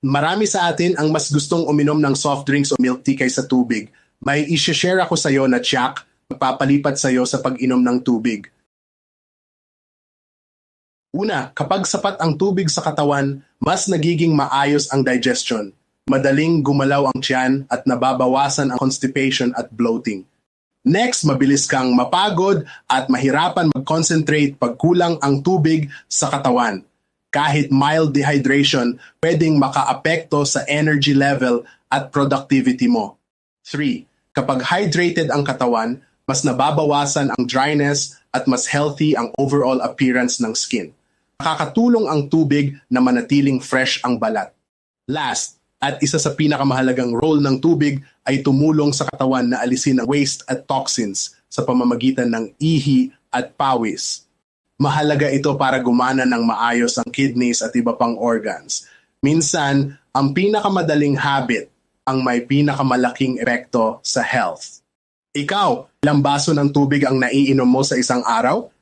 Marami sa atin ang mas gustong uminom ng soft drinks o milk tea kaysa tubig. May i-share ako sa iyo na tiyak, magpapalipat sa iyo sa pag-inom ng tubig. Una, kapag sapat ang tubig sa katawan, mas nagiging maayos ang digestion. Madaling gumalaw ang tiyan at nababawasan ang constipation at bloating. Next, mabilis kang mapagod at mahirapan mag-concentrate pag kulang ang tubig sa katawan. Kahit mild dehydration, pwedeng makaapekto sa energy level at productivity mo. 3. Kapag hydrated ang katawan, mas nababawasan ang dryness at mas healthy ang overall appearance ng skin. Nakakatulong ang tubig na manatiling fresh ang balat. Last, at isa sa pinakamahalagang role ng tubig ay tumulong sa katawan na alisin ang waste at toxins sa pamamagitan ng ihi at pawis. Mahalaga ito para gumana ng maayos ang kidneys at iba pang organs. Minsan, ang pinakamadaling habit ang may pinakamalaking epekto sa health. Ikaw, ilang baso ng tubig ang naiinom mo sa isang araw?